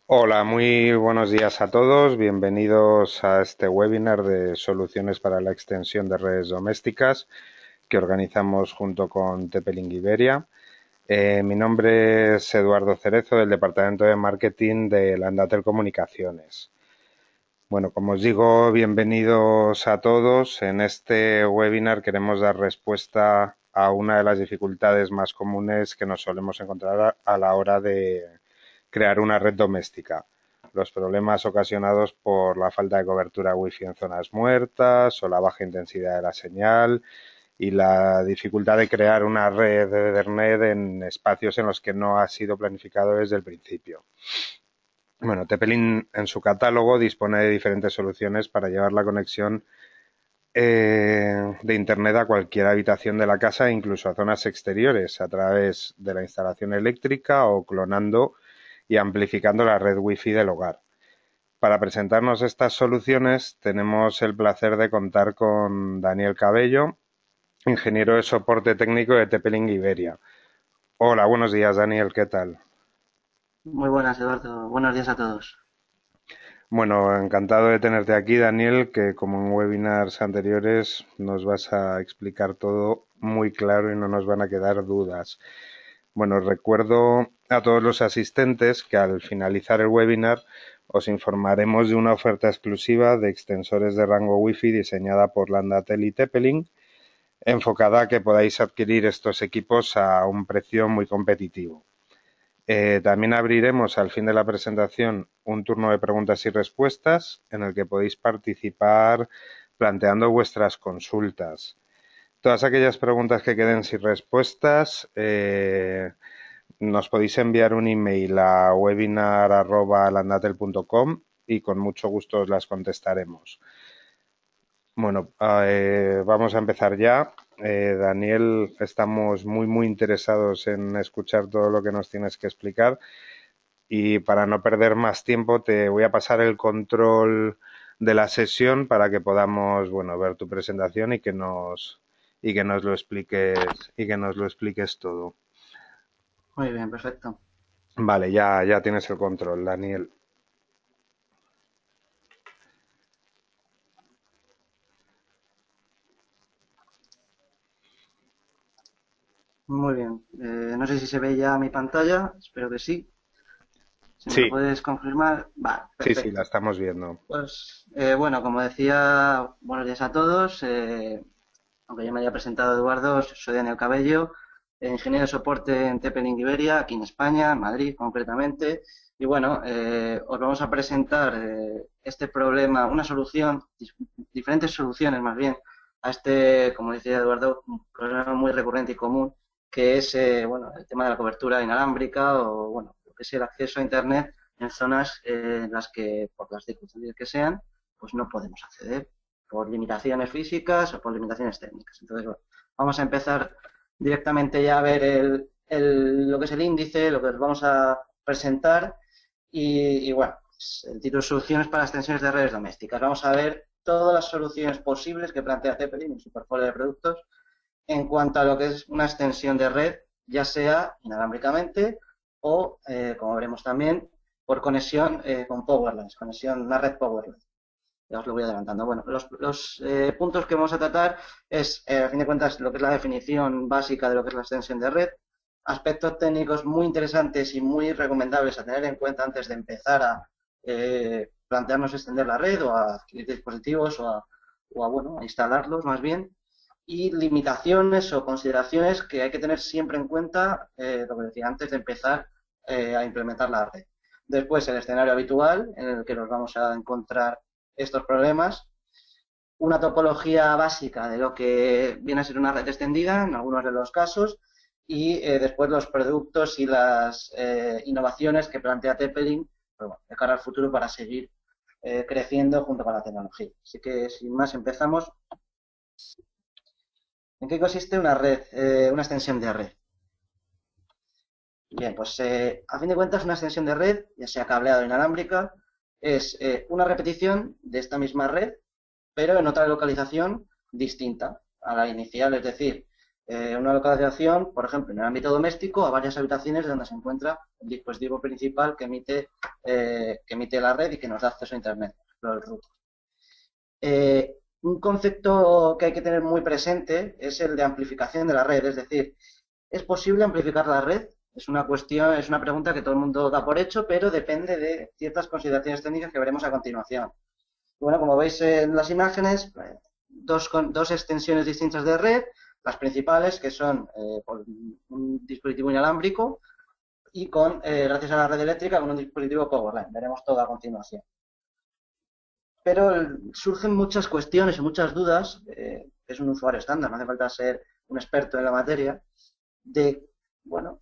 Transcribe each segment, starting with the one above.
Hola, muy buenos días a todos. Bienvenidos a este webinar de soluciones para la extensión de redes domésticas que organizamos junto con TP-Link Iberia. Mi nombre es Eduardo Cerezo, del Departamento de Marketing de Landatel Comunicaciones. Bueno, como os digo, bienvenidos a todos. En este webinar queremos dar respuesta a una de las dificultades más comunes que nos solemos encontrar a la hora de crear una red doméstica. Los problemas ocasionados por la falta de cobertura wifi en zonas muertas o la baja intensidad de la señal y la dificultad de crear una red de Ethernet en espacios en los que no ha sido planificado desde el principio. Bueno, TP-Link en su catálogo dispone de diferentes soluciones para llevar la conexión de Internet a cualquier habitación de la casa, incluso a zonas exteriores, a través de la instalación eléctrica o clonando y amplificando la red Wi-Fi del hogar. Para presentarnos estas soluciones tenemos el placer de contar con Daniel Cabello, ingeniero de soporte técnico de TP-Link Iberia. Hola, buenos días, Daniel, ¿qué tal? Muy buenas, Eduardo. Buenos días a todos. Bueno, encantado de tenerte aquí, Daniel, que como en webinars anteriores nos vas a explicar todo muy claro y no nos van a quedar dudas. Bueno, recuerdo a todos los asistentes que al finalizar el webinar os informaremos de una oferta exclusiva de extensores de rango Wi-Fi diseñada por Landatel y TP-Link, enfocada a que podáis adquirir estos equipos a un precio muy competitivo. También abriremos al fin de la presentación un turno de preguntas y respuestas en el que podéis participar planteando vuestras consultas. Todas aquellas preguntas que queden sin respuestas, nos podéis enviar un email a webinar@landatel.com y con mucho gusto os las contestaremos. Bueno, vamos a empezar ya. Daniel, estamos muy interesados en escuchar todo lo que nos tienes que explicar y para no perder más tiempo te voy a pasar el control de la sesión para que podamos, bueno, ver tu presentación y que nos lo expliques todo. Muy bien, perfecto. Vale, ya tienes el control, Daniel. Muy bien. No sé si se ve ya mi pantalla. Espero que sí. Si me lo Sí, puedes confirmar. Vale, sí, la perfecto. estamos viendo. Pues bueno, como decía, buenos días a todos. Aunque ya me haya presentado Eduardo, soy Daniel Cabello, ingeniero de soporte en TP-Link Iberia, aquí en España, en Madrid concretamente. Y bueno, os vamos a presentar este problema, una solución, diferentes soluciones más bien, a este, como decía Eduardo, un problema muy recurrente y común, que es bueno, el tema de la cobertura inalámbrica o bueno, lo que es el acceso a Internet en zonas en las que, por las circunstancias que sean, pues no podemos acceder por limitaciones físicas o por limitaciones técnicas. Entonces, bueno, vamos a empezar directamente ya a ver lo que es el índice, lo que os vamos a presentar y bueno, pues, el título Soluciones para extensiones de redes domésticas. Vamos a ver todas las soluciones posibles que plantea Zeppelin en su portfolio de productos en cuanto a lo que es una extensión de red, ya sea inalámbricamente o, como veremos también, por conexión con Powerless, conexión, una red Powerless. Ya os lo voy adelantando. Bueno, los puntos que vamos a tratar es, a fin de cuentas, lo que es la definición básica de lo que es la extensión de red, aspectos técnicos muy interesantes y muy recomendables a tener en cuenta antes de empezar a plantearnos extender la red o a adquirir dispositivos bueno, a instalarlos más bien, y limitaciones o consideraciones que hay que tener siempre en cuenta, lo que decía, antes de empezar a implementar la red. Después, el escenario habitual en el que nos vamos a encontrar estos problemas, una topología básica de lo que viene a ser una red extendida en algunos de los casos y después los productos y las innovaciones que plantea TP-Link bueno, de cara al futuro para seguir creciendo junto con la tecnología. Así que sin más empezamos. ¿En qué consiste una red, una extensión de red? Bien, pues a fin de cuentas una extensión de red, ya sea cableado o inalámbrica, es una repetición de esta misma red pero en otra localización distinta a la inicial, es decir, una localización, por ejemplo, en el ámbito doméstico, a varias habitaciones de donde se encuentra el dispositivo principal que emite que emite la red y que nos da acceso a Internet, el router. Un concepto que hay que tener muy presente es el de amplificación de la red, es decir, ¿es posible amplificar la red? Es una cuestión, es una pregunta que todo el mundo da por hecho, pero depende de ciertas consideraciones técnicas que veremos a continuación. Bueno, como veis en las imágenes, dos extensiones distintas de red, las principales que son por un dispositivo inalámbrico y gracias a la red eléctrica, con un dispositivo Powerline. Veremos todo a continuación. Pero surgen muchas cuestiones y muchas dudas, es un usuario estándar, no hace falta ser un experto en la materia, de, bueno,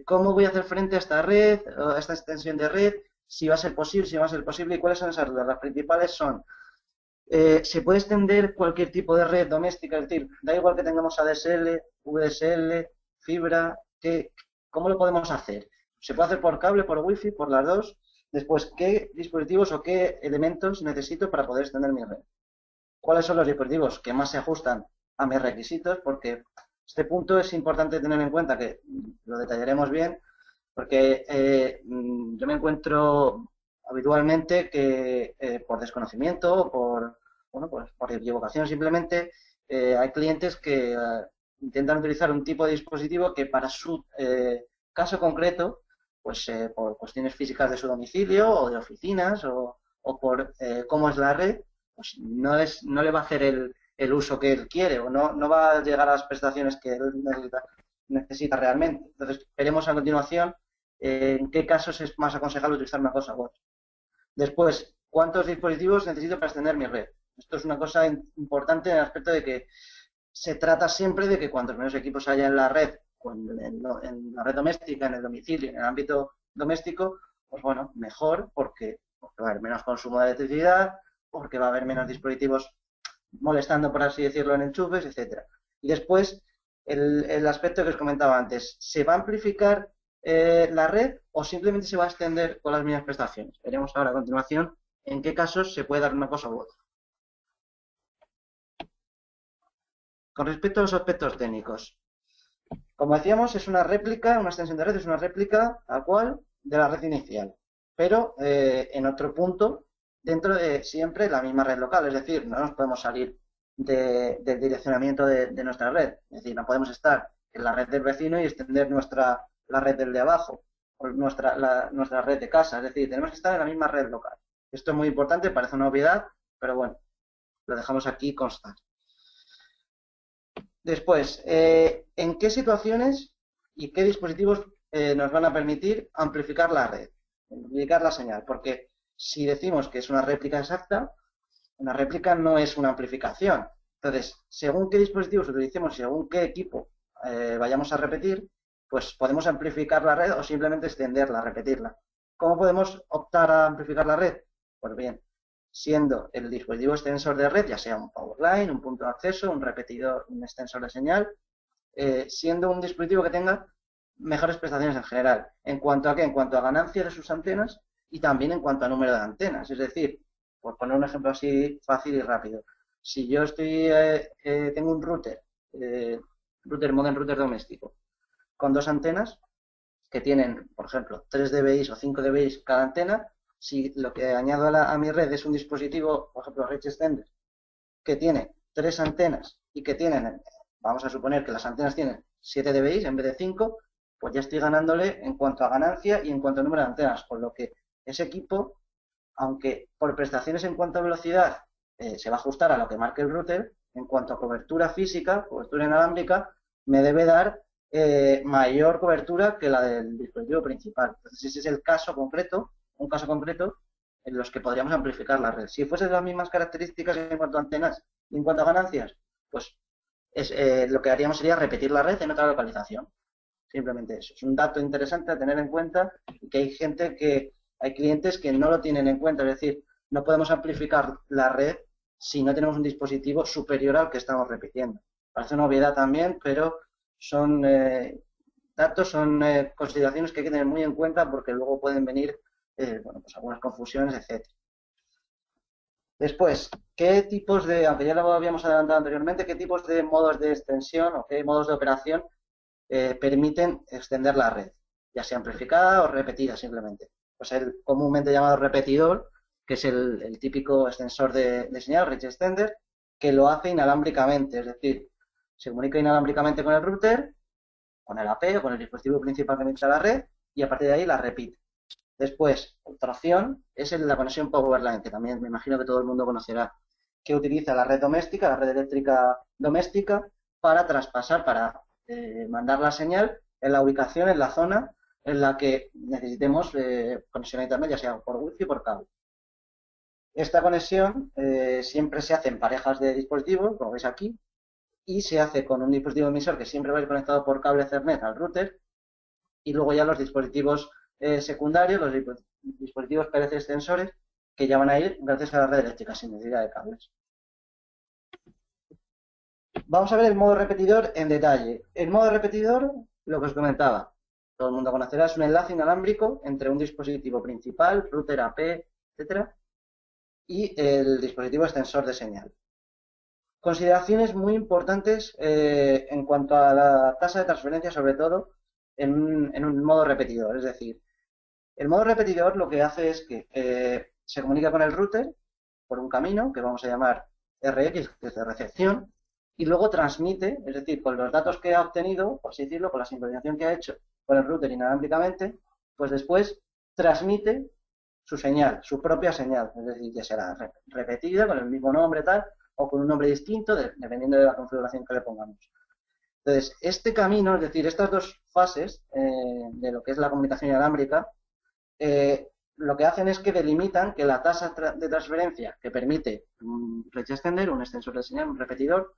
¿cómo voy a hacer frente a esta red, a esta extensión de red? Si va a ser posible, si no va a ser posible, ¿y cuáles son esas dudas? Las principales son, ¿se puede extender cualquier tipo de red doméstica? Es decir, da igual que tengamos ADSL, VDSL, fibra, ¿cómo lo podemos hacer? ¿Se puede hacer por cable, por wifi, por las dos? Después, ¿qué dispositivos o qué elementos necesito para poder extender mi red? ¿Cuáles son los dispositivos que más se ajustan a mis requisitos? Porque este punto es importante tener en cuenta, que lo detallaremos bien, porque yo me encuentro habitualmente que por desconocimiento o por equivocación simplemente, hay clientes que intentan utilizar un tipo de dispositivo que para su caso concreto, pues por cuestiones físicas de su domicilio o de oficinas o por cómo es la red, pues no le va a hacer el uso que él quiere o no va a llegar a las prestaciones que él necesita realmente. Entonces, veremos a continuación en qué casos es más aconsejable utilizar una cosa u otra. Después, ¿cuántos dispositivos necesito para extender mi red? Esto es una cosa importante en el aspecto de que se trata siempre de que cuantos menos equipos haya en la red, en la red doméstica, en el domicilio, en el ámbito doméstico, pues bueno, mejor porque va a haber menos consumo de electricidad, porque va a haber menos dispositivos molestando, por así decirlo, en enchufes, etcétera. Y después, el aspecto que os comentaba antes, ¿se va a amplificar la red o simplemente se va a extender con las mismas prestaciones? Veremos ahora a continuación en qué casos se puede dar una cosa u otra. Con respecto a los aspectos técnicos, como decíamos, es una réplica, una extensión de red es una réplica tal cual de la red inicial, pero en otro punto dentro de siempre la misma red local, es decir, no nos podemos salir del direccionamiento de nuestra red, es decir, no podemos estar en la red del vecino y extender la red del de abajo, o nuestra red de casa, es decir, tenemos que estar en la misma red local. Esto es muy importante, parece una obviedad, pero bueno, lo dejamos aquí constar. Después, ¿en qué situaciones y qué dispositivos nos van a permitir amplificar la red, amplificar la señal? Porque si decimos que es una réplica exacta, una réplica no es una amplificación. Entonces, según qué dispositivos utilicemos, según qué equipo vayamos a repetir, pues podemos amplificar la red o simplemente extenderla, repetirla. ¿Cómo podemos optar a amplificar la red? Pues bien, siendo el dispositivo extensor de red, ya sea un Powerline, un punto de acceso, un repetidor, un extensor de señal, siendo un dispositivo que tenga mejores prestaciones en general. ¿En cuanto a qué? En cuanto a ganancia de sus antenas y también en cuanto a número de antenas. Es decir, por poner un ejemplo así fácil y rápido, si yo tengo un router, modem router doméstico, con dos antenas que tienen, por ejemplo, 3 dBi o 5 dBi cada antena, si lo que añado a mi red es un dispositivo, por ejemplo, Reach Extender, que tiene 3 antenas y que tienen, vamos a suponer que las antenas tienen 7 dBi en vez de 5, pues ya estoy ganándole en cuanto a ganancia y en cuanto a número de antenas, con lo que ese equipo, aunque por prestaciones en cuanto a velocidad se va a ajustar a lo que marque el router, en cuanto a cobertura física, cobertura inalámbrica, me debe dar mayor cobertura que la del dispositivo principal. Entonces ese es el caso concreto, un caso concreto en los que podríamos amplificar la red. Si fuesen las mismas características en cuanto a antenas y en cuanto a ganancias, pues lo que haríamos sería repetir la red en otra localización. Simplemente eso. Es un dato interesante a tener en cuenta y que hay clientes que no lo tienen en cuenta. Es decir, no podemos amplificar la red si no tenemos un dispositivo superior al que estamos repitiendo. Parece una obviedad también, pero son datos, son consideraciones que hay que tener muy en cuenta porque luego pueden venir pues algunas confusiones, etcétera. Después, ¿qué tipos aunque ya lo habíamos adelantado anteriormente, qué tipos de modos de extensión o qué modos de operación permiten extender la red, ya sea amplificada o repetida simplemente? pues el comúnmente llamado repetidor, que es el típico extensor de señal, reach extender, que lo hace inalámbricamente, es decir, se comunica inalámbricamente con el router, con el AP o con el dispositivo principal que emite a la red, y a partir de ahí la repite. Después, otra opción es la conexión Powerline, que también me imagino que todo el mundo conocerá, que utiliza la red doméstica, la red eléctrica doméstica, para traspasar, para mandar la señal en la ubicación, en la zona en la que necesitemos conexión a internet, ya sea por wifi o por cable. Esta conexión siempre se hace en parejas de dispositivos, como veis aquí, y se hace con un dispositivo emisor que siempre va a ir conectado por cable Ethernet al router, y luego ya los dispositivos secundarios, los dispositivos PLC extensores, que ya van a ir gracias a la red eléctrica sin necesidad de cables. Vamos a ver el modo repetidor en detalle. El modo repetidor, lo que os comentaba, todo el mundo conocerá, es un enlace inalámbrico entre un dispositivo principal, router AP, etcétera, y el dispositivo extensor de señal. Consideraciones muy importantes en cuanto a la tasa de transferencia, sobre todo en un modo repetidor. Es decir, el modo repetidor lo que hace es que se comunica con el router por un camino que vamos a llamar RX, que es de recepción, y luego transmite, es decir, con los datos que ha obtenido, por así decirlo, con la sincronización que ha hecho con el router inalámbricamente, pues después transmite su señal, su propia señal, es decir, ya será repetida con el mismo nombre tal, o con un nombre distinto, dependiendo de la configuración que le pongamos. Entonces, este camino, es decir, estas dos fases de lo que es la comunicación inalámbrica, lo que hacen es que delimitan que la tasa de transferencia que permite un reach extender, un extensor de señal, un repetidor,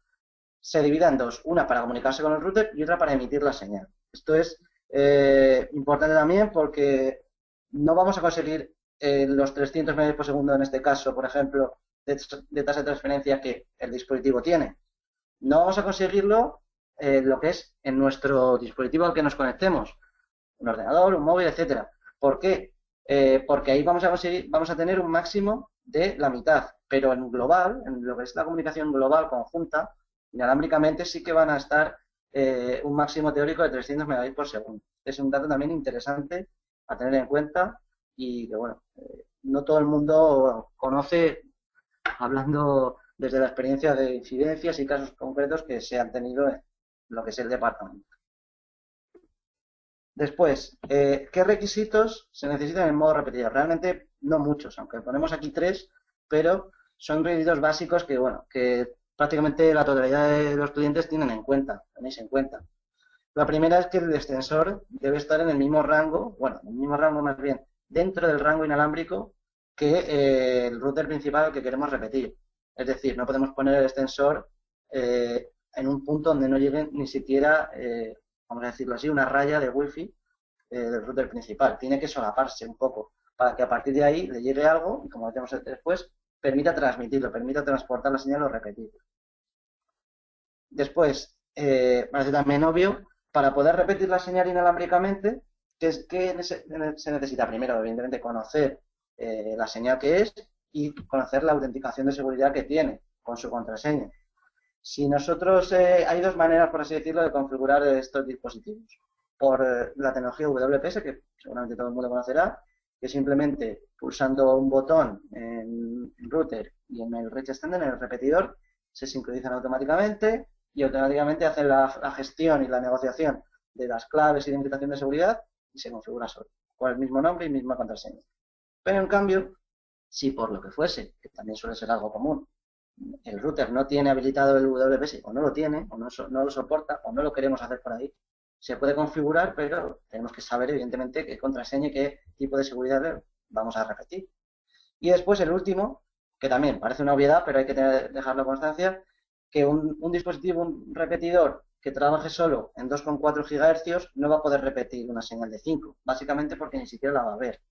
se divida en dos, una para comunicarse con el router y otra para emitir la señal. Esto es importante también porque no vamos a conseguir los 300 megabits por segundo en este caso, por ejemplo, de tasa de transferencia que el dispositivo tiene. No vamos a conseguirlo lo que es en nuestro dispositivo al que nos conectemos, un ordenador, un móvil, etcétera. ¿Por qué? Porque ahí vamos a tener un máximo de la mitad, pero en global, en lo que es la comunicación global conjunta, inalámbricamente sí que van a estar un máximo teórico de 300 megabits por segundo. Es un dato también interesante a tener en cuenta y que, bueno, no todo el mundo conoce, hablando desde la experiencia de incidencias y casos concretos que se han tenido en lo que es el departamento. Después, ¿qué requisitos se necesitan en modo repetidor? Realmente no muchos, aunque ponemos aquí 3, pero son requisitos básicos que, bueno, que prácticamente la totalidad de los clientes tenéis en cuenta. La primera es que el extensor debe estar en el mismo rango, bueno, en el mismo rango más bien, dentro del rango inalámbrico que el router principal al que queremos repetir. Es decir, no podemos poner el extensor en un punto donde no llegue ni siquiera, vamos a decirlo así, una raya de wifi del router principal. Tiene que solaparse un poco para que a partir de ahí le llegue algo y, como veremos después, permita transmitirlo, permita transportar la señal o repetirlo. Después, parece también obvio, para poder repetir la señal inalámbricamente, ¿qué se necesita? Primero, evidentemente, conocer la señal que es y conocer la autenticación de seguridad que tiene con su contraseña. Si nosotros, hay dos maneras, por así decirlo, de configurar estos dispositivos. Por la tecnología WPS, que seguramente todo el mundo conocerá, que simplemente pulsando un botón en el router y en el reach extender, en el repetidor, se sincronizan automáticamente y automáticamente hacen la gestión y la negociación de las claves y de identificación de seguridad y se configura solo, con el mismo nombre y misma contraseña. Pero en cambio, si por lo que fuese, que también suele ser algo común, el router no tiene habilitado el WPS o no lo tiene, o no lo soporta, o no lo queremos hacer por ahí, se puede configurar, pero tenemos que saber evidentemente qué contraseña y qué tipo de seguridad vamos a repetir. Y después el último, que también parece una obviedad, pero hay que dejarlo constancia, que un dispositivo, un repetidor que trabaje solo en 2,4 GHz no va a poder repetir una señal de 5, básicamente porque ni siquiera la va a ver.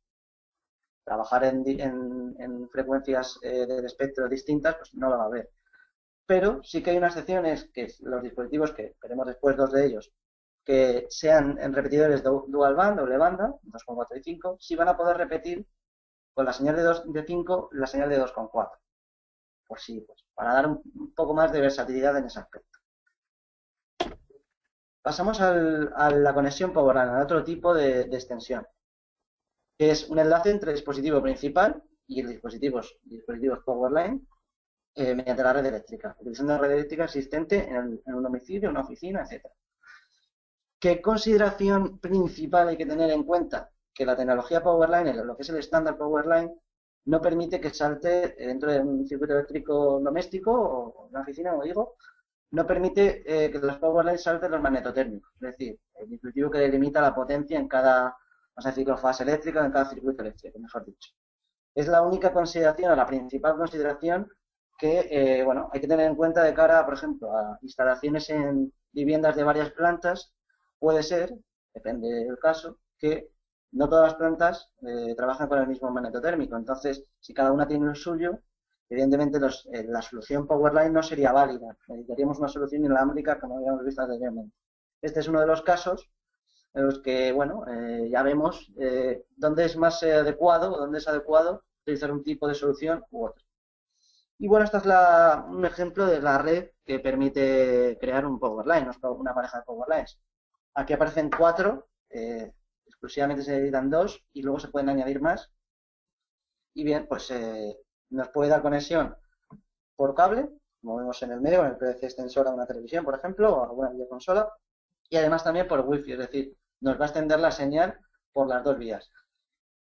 Trabajar en frecuencias de espectro distintas, pues no la va a ver. Pero sí que hay unas excepciones, que los dispositivos, que veremos después dos de ellos, que sean en repetidores dual band, doble banda, 2,4 y 5, sí van a poder repetir con la señal de 5 la señal de 2,4. Por sí, pues, para dar un poco más de versatilidad en ese aspecto. Pasamos a la conexión PowerLAN, a otro tipo de extensión, que es un enlace entre el dispositivo principal y el dispositivos Powerline mediante la red eléctrica, utilizando la red eléctrica existente en un domicilio, una oficina, etcétera. ¿Qué consideración principal hay que tener en cuenta? Que la tecnología Powerline, lo que es el estándar Powerline, no permite que salte dentro de un circuito eléctrico doméstico o una oficina, como digo, no permite que los Powerline salten los magnetotérmicos, es decir, el dispositivo que delimita la potencia en cada, vamos a decirlo, fase eléctrica, en cada circuito eléctrico, mejor dicho. Es la única consideración, o la principal consideración que, bueno, hay que tener en cuenta de cara, por ejemplo, a instalaciones en viviendas de varias plantas. Puede ser, depende del caso, que no todas las plantas trabajan con el mismo magnetotérmico. Entonces, si cada una tiene el suyo, evidentemente la solución Powerline no sería válida. Necesitaríamos una solución inalámbrica, como habíamos visto anteriormente. Este es uno de los casos en los que, bueno, ya vemos dónde es más adecuado, o dónde es adecuado utilizar un tipo de solución u otro. Y bueno, esta es un ejemplo de la red que permite crear un Powerline, una pareja de Powerlines. Aquí aparecen 4, exclusivamente se necesitan 2 y luego se pueden añadir más. Y bien, pues nos puede dar conexión por cable, como vemos en el medio, con el PVC extensor a una televisión, por ejemplo, o a alguna videoconsola. Y además también por Wi-Fi, es decir, nos va a extender la señal por las 2 vías.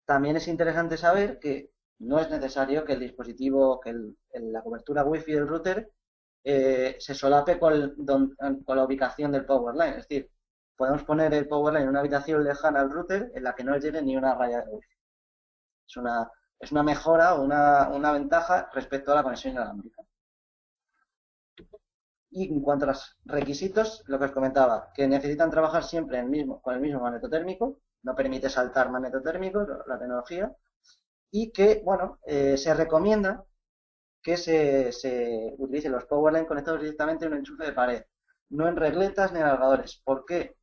También es interesante saber que no es necesario que el dispositivo, que la cobertura Wi-Fi del router se solape con la ubicación del Powerline. Es decir, podemos poner el Powerline en una habitación lejana al router en la que no llegue ni una raya de Wi-Fi. Es una mejora o una ventaja respecto a la conexión inalámbrica. Y en cuanto a los requisitos, lo que os comentaba, que necesitan trabajar siempre con el mismo magnetotérmico, no permite saltar magnetotérmicos, la tecnología, y que, bueno, se recomienda que se utilicen los Powerline conectados directamente en un enchufe de pared, no en regletas ni alargadores. ¿Por qué?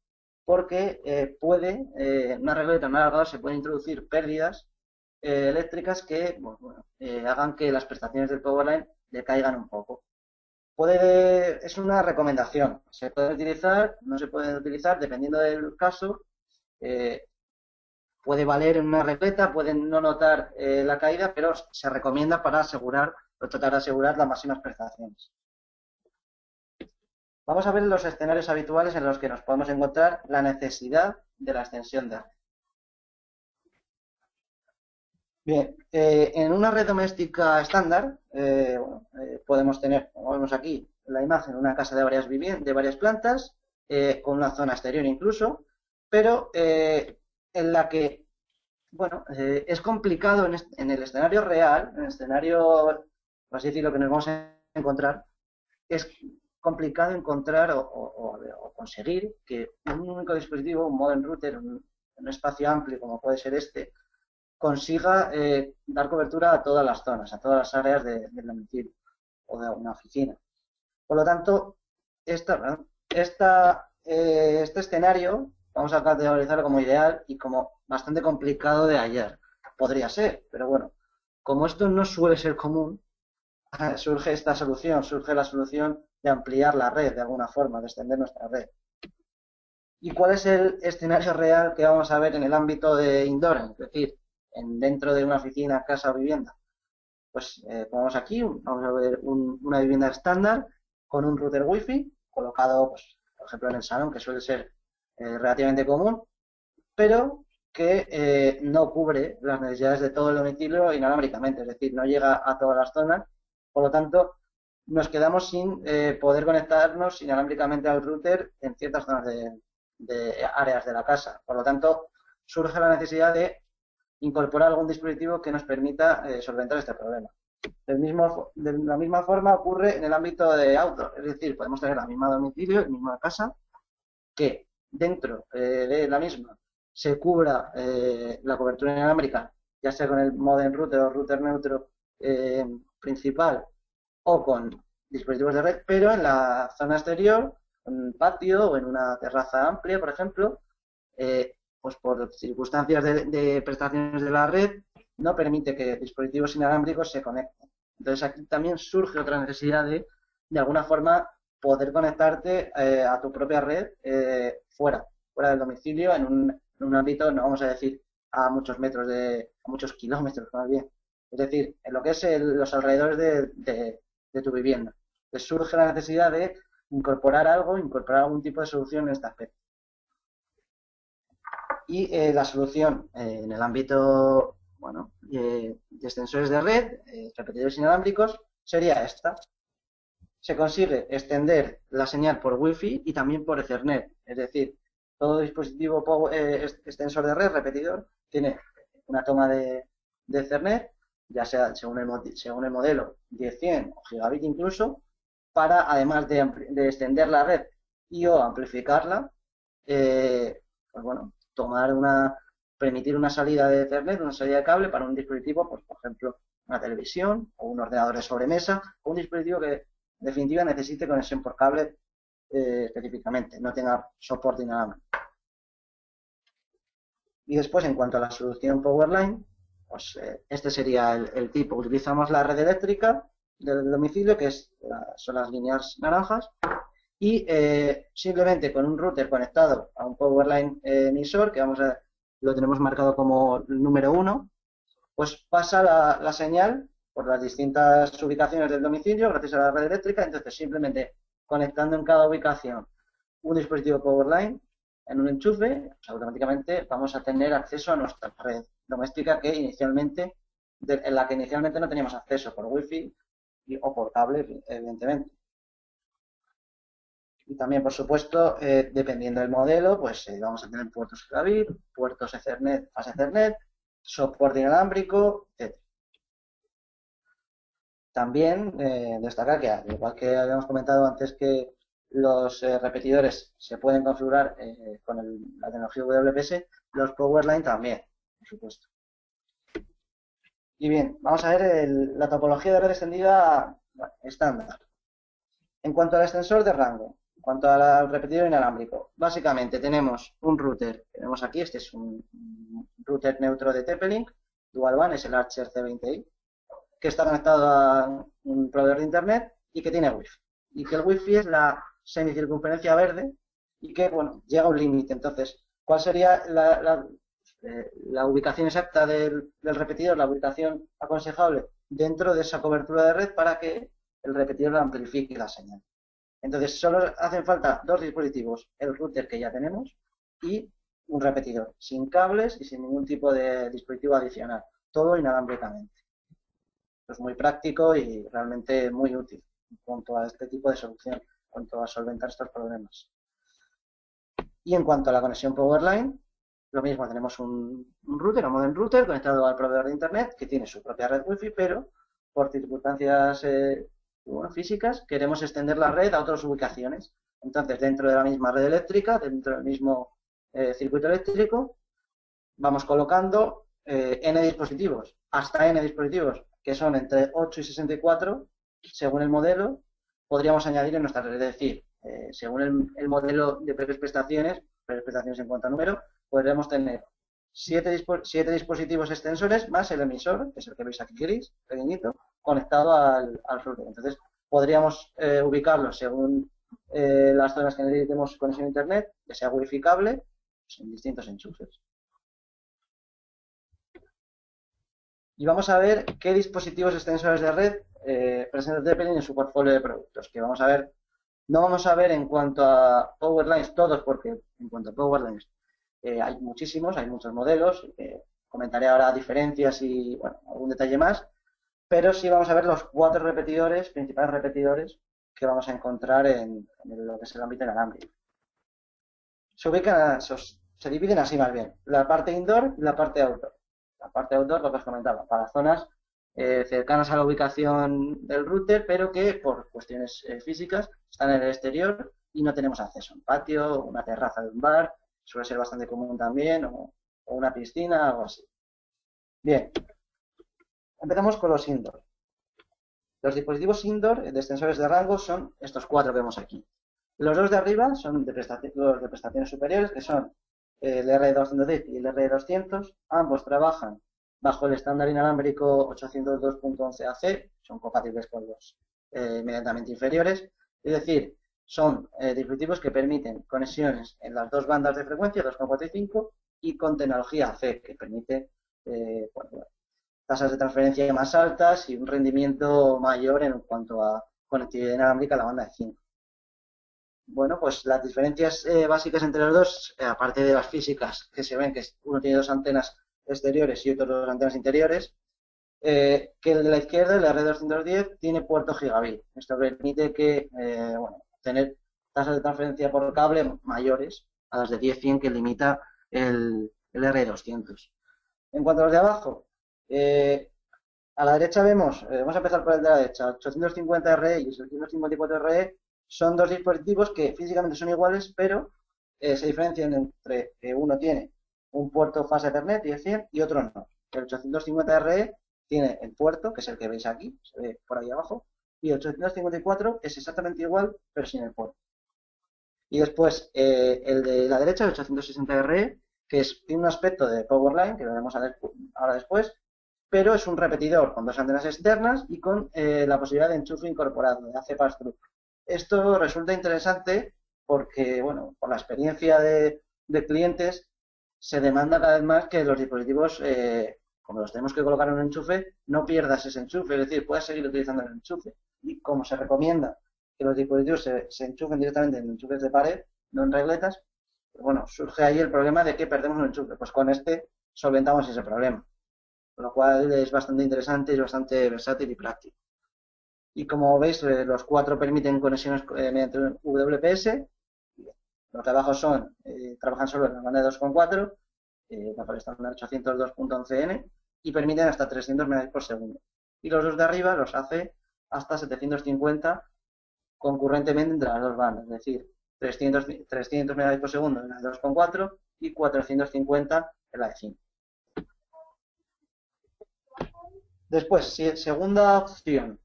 Porque en una regleta, en un alargador se pueden introducir pérdidas eléctricas que bueno, hagan que las prestaciones del Powerline decaigan un poco. Es una recomendación. Se puede utilizar, no se puede utilizar, dependiendo del caso. Puede valer en una regleta, pueden no notar la caída, pero se recomienda para tratar de asegurar las máximas prestaciones. Vamos a ver los escenarios habituales en los que nos podemos encontrar la necesidad de la extensión de red. Bien, en una red doméstica estándar, podemos tener, como vemos aquí en la imagen, una casa de varias plantas, con una zona exterior incluso, pero en la que, bueno, es complicado en el escenario real, en el escenario, por así decirlo, que nos vamos a encontrar, es complicado encontrar o conseguir que un único dispositivo, un modem router, en un espacio amplio como puede ser este, consiga dar cobertura a todas las zonas, a todas las áreas del domicilio o de una oficina. Por lo tanto, este escenario vamos a categorizarlo como ideal y como bastante complicado de hallar. Podría ser, pero bueno, como esto no suele ser común, surge la solución de ampliar la red de alguna forma, de extender nuestra red. ¿Y cuál es el escenario real que vamos a ver en el ámbito de indoor? Es decir, dentro de una oficina, casa o vivienda. Pues ponemos aquí, vamos a ver una vivienda estándar con un router Wi-Fi colocado, pues, por ejemplo, en el salón, que suele ser relativamente común, pero que no cubre las necesidades de todo el domicilio inalámbricamente, es decir, no llega a todas las zonas, por lo tanto, nos quedamos sin poder conectarnos inalámbricamente al router en ciertas zonas de áreas de la casa. Por lo tanto, surge la necesidad de incorporar algún dispositivo que nos permita solventar este problema. De la misma forma ocurre en el ámbito de outdoor, es decir, podemos tener la misma domicilio, la misma casa, que dentro de la misma se cubra la cobertura inalámbrica, ya sea con el modem router o router neutro principal o con dispositivos de red, pero en la zona exterior, en un patio o en una terraza amplia, por ejemplo, pues por circunstancias de prestaciones de la red, no permite que dispositivos inalámbricos se conecten. Entonces aquí también surge otra necesidad de alguna forma, poder conectarte a tu propia red fuera del domicilio, en un ámbito, no vamos a decir a muchos metros a muchos kilómetros más bien. Es decir, en lo que es los alrededores de tu vivienda. Te surge la necesidad de incorporar algún tipo de solución en este aspecto. Y la solución en el ámbito, bueno, de extensores de red, repetidores inalámbricos, sería esta. Se consigue extender la señal por Wi-Fi y también por Ethernet. Es decir, todo dispositivo extensor de red, repetidor, tiene una toma de Ethernet, ya sea según el modelo 10, 100 o gigabit incluso, para, además de extender la red y o amplificarla, pues bueno, permitir una salida de Ethernet, una salida de cable para un dispositivo, pues por ejemplo, una televisión o un ordenador de sobremesa, o un dispositivo que en definitiva necesite conexión por cable específicamente, no tenga soporte inalámbrico. Y después, en cuanto a la solución Powerline, pues este sería el tipo. Utilizamos la red eléctrica del domicilio, que son las líneas naranjas, y simplemente con un router conectado a un Powerline emisor, que lo tenemos marcado como el número 1, pues pasa la señal por las distintas ubicaciones del domicilio gracias a la red eléctrica. Entonces, simplemente conectando en cada ubicación un dispositivo Powerline en un enchufe, pues automáticamente vamos a tener acceso a nuestra red doméstica en la que inicialmente no teníamos acceso por Wi-Fi o por cable, evidentemente. Y también, por supuesto, dependiendo del modelo, pues vamos a tener puertos gigabit, puertos Ethernet, fast Ethernet, soporte inalámbrico, etc. También destacar que, al igual que habíamos comentado antes, que los repetidores se pueden configurar con la tecnología WPS, los Powerline también, por supuesto. Y bien, vamos a ver la topología de red extendida estándar. En cuanto al extensor de rango, en cuanto al repetidor inalámbrico, básicamente tenemos un router, tenemos aquí, este es un router neutro de TP-Link, Dual WAN, es el Archer C20i, que está conectado a un proveedor de internet y que tiene Wi-Fi. Y que el Wi-Fi es la semicircunferencia verde y que, bueno, llega a un límite. Entonces, ¿cuál sería la ubicación exacta del repetidor, la ubicación aconsejable dentro de esa cobertura de red para que el repetidor amplifique la señal? Entonces, solo hacen falta dos dispositivos, el router que ya tenemos y un repetidor, sin cables y sin ningún tipo de dispositivo adicional, todo inalámbricamente. Es muy práctico y realmente muy útil en cuanto a este tipo de solución, en cuanto a solventar estos problemas. Y en cuanto a la conexión Powerline, lo mismo, tenemos un router, un modem router conectado al proveedor de internet que tiene su propia red Wi-Fi, pero por circunstancias físicas queremos extender la red a otras ubicaciones. Entonces, dentro de la misma red eléctrica, dentro del mismo circuito eléctrico, vamos colocando N dispositivos, hasta N dispositivos, que son entre 8 y 64, según el modelo, podríamos añadir en nuestra red. Es decir, según el modelo de prestaciones en cuanto a número, podremos tener 7 dispositivos extensores más el emisor, que es el que veis aquí gris, pequeñito, conectado al router. Entonces, podríamos ubicarlos según las zonas que necesitemos conexión a internet, que sea Wi-Fi cable, pues, en distintos enchufes. Y vamos a ver qué dispositivos extensores de red presenta TP-Link en su portfolio de productos, que vamos a ver, no vamos a ver en cuanto a Powerlines todos, porque en cuanto a Powerlines hay muchísimos, hay muchos modelos, comentaré ahora diferencias y bueno, algún detalle más, pero sí vamos a ver los 4 principales repetidores que vamos a encontrar en lo que es el ámbito inalámbrico. Se dividen así más bien, la parte indoor y la parte outdoor. La parte outdoor, lo que os comentaba, para zonas cercanas a la ubicación del router, pero que por cuestiones físicas están en el exterior y no tenemos acceso a un patio, una terraza de un bar, suele ser bastante común también, o una piscina, algo así. Bien, empezamos con los indoor. Los dispositivos indoor de extensores de rango son estos 4 que vemos aquí. Los dos de arriba son los de prestaciones superiores, que son el R210 y el R200. Ambos trabajan bajo el estándar inalámbrico 802.11ac, son compatibles con los inmediatamente inferiores. Es decir, son dispositivos que permiten conexiones en las dos bandas de frecuencia, 2,4 y 5, y con tecnología AC, que permite bueno, tasas de transferencia más altas y un rendimiento mayor en cuanto a conectividad inalámbrica a la banda de 5. Bueno, pues las diferencias básicas entre los dos, aparte de las físicas, que se ven que uno tiene dos antenas exteriores y otro dos antenas interiores, que el de la izquierda, el R210, tiene puerto gigabit. Esto permite que, bueno, tener tasas de transferencia por cable mayores a las de 10-100 que limita el R200. En cuanto a los de abajo, a la derecha vemos, vamos a empezar por el de la derecha, 850RE y 754RE son dos dispositivos que físicamente son iguales, pero se diferencian entre uno tiene un puerto fase Ethernet 10-100 y otro no. El 850RE tiene el puerto, que es el que veis aquí, se ve por ahí abajo, y el 854 es exactamente igual, pero sin el puerto. Y después el de la derecha, el 860RE, que tiene un aspecto de Powerline, que lo veremos ahora después, pero es un repetidor con dos antenas externas y con la posibilidad de enchufe incorporado, de AC pass-through. Esto resulta interesante porque, bueno, por la experiencia de clientes, se demanda cada vez más que los dispositivos, como los tenemos que colocar en un enchufe, no pierdas ese enchufe, es decir, puedas seguir utilizando el enchufe. Y como se recomienda que los dispositivos se enchufen directamente en enchufes de pared, no en regletas, pues bueno, surge ahí el problema de que perdemos un enchufe. Pues con este solventamos ese problema, con lo cual es bastante interesante, es bastante versátil y práctico. Y como veis, los cuatro permiten conexiones mediante WPS. Los de abajo trabajan solo en la banda de 2,4, bajo el estándar 802.11n, y permiten hasta 300 Mbps por segundo. Y los dos de arriba los hace hasta 750 concurrentemente entre las dos bandas, es decir, 300 Mbps por segundo en la de 2,4 y 450 en la de 5. Después, segunda opción,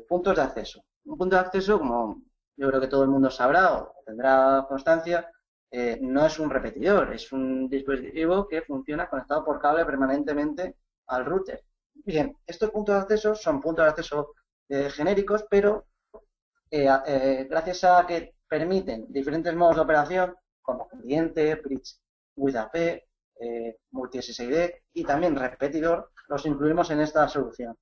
puntos de acceso. Un punto de acceso, como yo creo que todo el mundo sabrá o tendrá constancia, no es un repetidor, es un dispositivo que funciona conectado por cable permanentemente al router. Bien, estos puntos de acceso son puntos de acceso genéricos, pero gracias a que permiten diferentes modos de operación, como cliente, bridge with AP, multi-SSID y también repetidor, los incluimos en esta solución.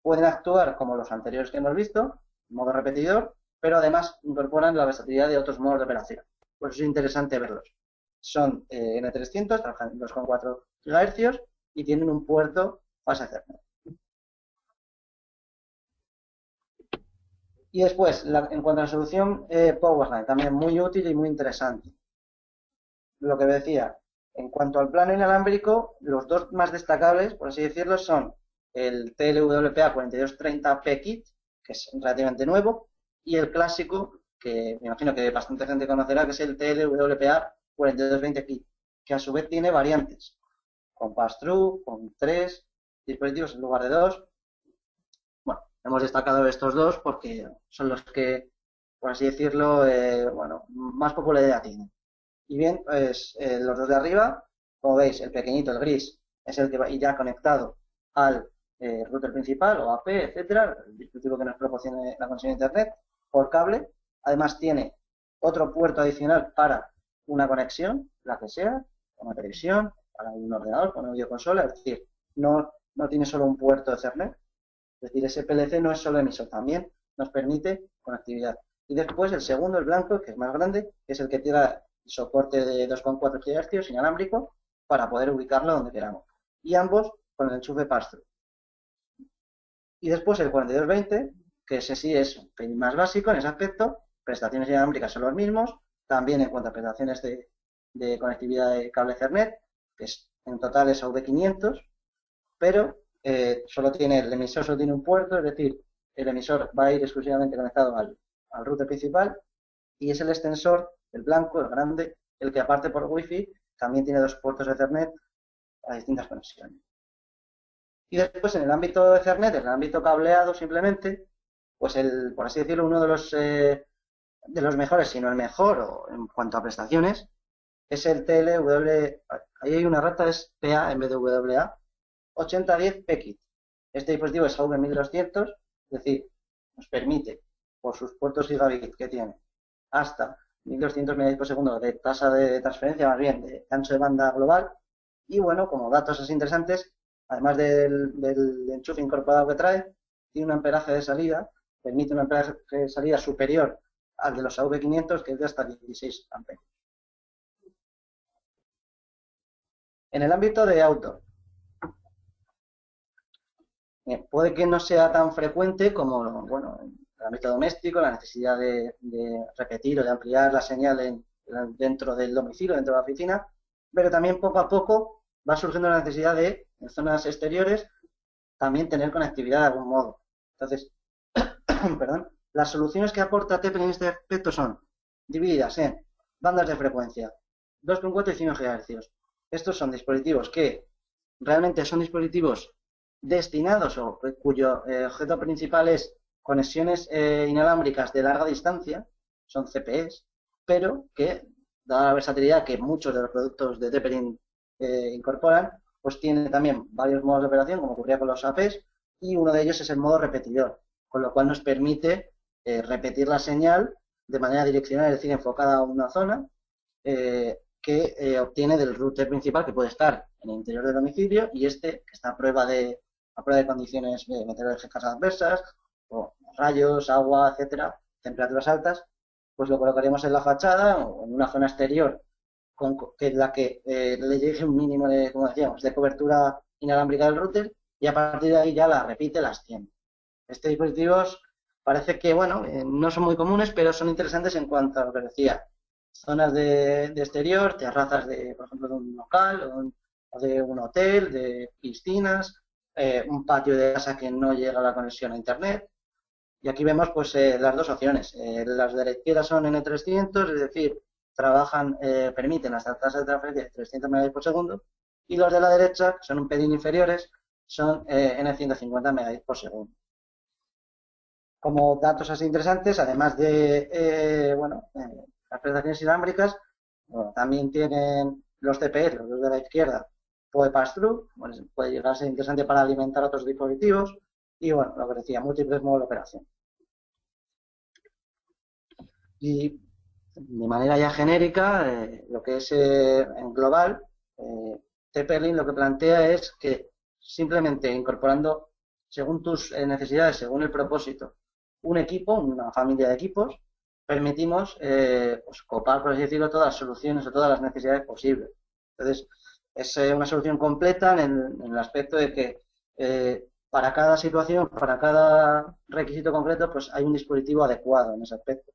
Pueden actuar como los anteriores que hemos visto, modo repetidor, pero además incorporan la versatilidad de otros modos de operación. Por eso es interesante verlos. Son N300, trabajan en 2,4 GHz y tienen un puerto fase Ethernet. Y después, en cuanto a la solución Powerline, también muy útil y muy interesante. Lo que decía, en cuanto al plano inalámbrico, los dos más destacables, por así decirlo, son el TLWPA 4230P Kit, que es relativamente nuevo, y el clásico, que me imagino que bastante gente conocerá, que es el TLWPA 4220 Kit, que a su vez tiene variantes, con pass-through, con 3 dispositivos en lugar de 2. Bueno, hemos destacado estos dos porque son los que, por así decirlo, bueno, más popularidad tienen. Y bien, pues los dos de arriba, como veis, el pequeñito, el gris, es el que va ya conectado al router principal o AP, etcétera, el dispositivo que nos proporcione la conexión a internet por cable. Además tiene otro puerto adicional para una conexión, la que sea, una televisión, para un ordenador, para una videoconsola, es decir, no tiene solo un puerto Ethernet, es decir, ese PLC no es solo emisor, también nos permite conectividad. Y después el segundo, el blanco, que es más grande, es el que tiene soporte de 2,4 GHz inalámbrico para poder ubicarlo donde queramos. Y ambos con el enchufe pass-through. Y después el 4220, que ese sí es un pelín más básico en ese aspecto, prestaciones inalámbricas son los mismos, también en cuanto a prestaciones de conectividad de cable Ethernet, que en total es AV500, pero solo tiene el emisor, solo tiene un puerto, es decir, el emisor va a ir exclusivamente conectado al router principal, y es el extensor, el blanco, el grande, el que aparte por Wi-Fi también tiene dos puertos de Ethernet a distintas conexiones. Y después en el ámbito de Ethernet, en el ámbito cableado simplemente, pues por así decirlo, uno de los mejores, si no el mejor, o en cuanto a prestaciones, es el ahí hay una rata, es PA en vez de WA, 8010 PKIT. Este dispositivo es AV1200, es decir, nos permite, por sus puertos gigabit que tiene, hasta 1200 Mbps de tasa de transferencia, más bien de ancho de banda global, Y bueno, como datos así interesantes, además del enchufe incorporado que trae, tiene un amperaje de salida, permite un amperaje de salida superior al de los AV500, que es de hasta 16 amperios. En el ámbito de auto, puede que no sea tan frecuente como, bueno, en el ámbito doméstico, la necesidad de repetir o de ampliar la señal dentro del domicilio, dentro de la oficina, pero también poco a poco va surgiendo la necesidad de, en zonas exteriores, también tener conectividad de algún modo. Entonces, perdón, las soluciones que aporta TP-Link en este aspecto son divididas en bandas de frecuencia 2,4 y 5 GHz. Estos son dispositivos que realmente son dispositivos destinados o cuyo objeto principal es conexiones inalámbricas de larga distancia, son CPEs, pero que, dada la versatilidad que muchos de los productos de TP-Link incorporan, pues tiene también varios modos de operación, como ocurría con los APs, y uno de ellos es el modo repetidor, con lo cual nos permite repetir la señal de manera direccional, es decir, enfocada a una zona, que obtiene del router principal, que puede estar en el interior del domicilio, y que está a prueba de condiciones meteorológicas adversas, o rayos, agua, etcétera, temperaturas altas, pues lo colocaríamos en la fachada o en una zona exterior que en la que le llegue un mínimo de, como decíamos, de cobertura inalámbrica del router, y a partir de ahí ya la repite, la extiende. Estos dispositivos parece que, bueno, no son muy comunes, pero son interesantes en cuanto a lo que decía, zonas de exterior, terrazas de, por ejemplo, de un local o de un hotel, de piscinas, un patio de casa que no llega a la conexión a internet. Y aquí vemos pues las dos opciones. Las de la izquierda son N300, es decir, permiten hasta tasas de transferencia de 300 megabits por segundo, y los de la derecha, que son un pelín inferiores, son N150 megabits por segundo. Como datos así interesantes, además de las prestaciones inalámbricas, bueno, también tienen los CPE, los de la izquierda, puede pass-through, bueno, puede llegar a ser interesante para alimentar otros dispositivos, y bueno, lo que decía, múltiples modos de operación. Y de manera ya genérica, lo que es en global, TP-Link lo que plantea es que simplemente incorporando, según tus necesidades, según el propósito, un equipo, una familia de equipos, permitimos pues, copar, por así decirlo, todas las soluciones o todas las necesidades posibles. Entonces, es una solución completa en el aspecto de que para cada situación, para cada requisito concreto, pues hay un dispositivo adecuado en ese aspecto.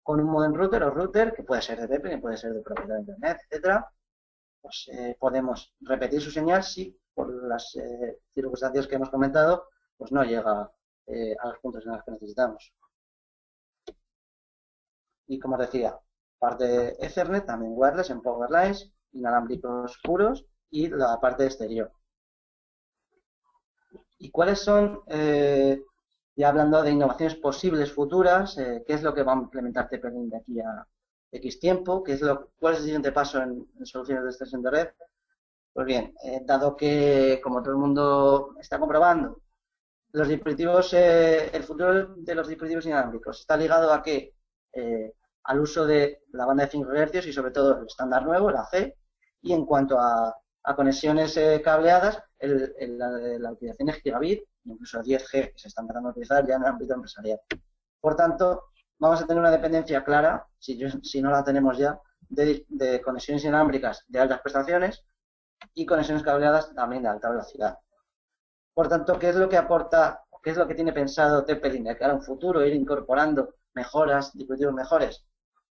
Con un modem router o router, que puede ser de TP, puede ser de propiedad de internet, etcétera, pues podemos repetir su señal si por las circunstancias que hemos comentado, pues no llega a los puntos en los que necesitamos. Y como os decía, parte de Ethernet, también wireless en Powerlines, inalámbricos puros y la parte exterior. ¿Y cuáles son, ya hablando de innovaciones posibles futuras, qué es lo que va a implementar TP-Link de aquí a X tiempo? ¿Cuál es el siguiente paso en soluciones de extensión de red? Pues bien, dado que, como todo el mundo está comprobando, los dispositivos, el futuro de los dispositivos inalámbricos está ligado a que al uso de la banda de 5 GHz y sobre todo el estándar nuevo, la C, y en cuanto a conexiones cableadas, la utilización es gigabit, incluso 10G, que se están empezando a utilizar ya en el ámbito empresarial. Por tanto, vamos a tener una dependencia clara, si no la tenemos ya, de conexiones inalámbricas de altas prestaciones y conexiones cableadas también de alta velocidad. Por tanto, ¿qué es lo que aporta, qué es lo que tiene pensado TP-Link de cara a un futuro, ir incorporando mejoras, dispositivos mejores?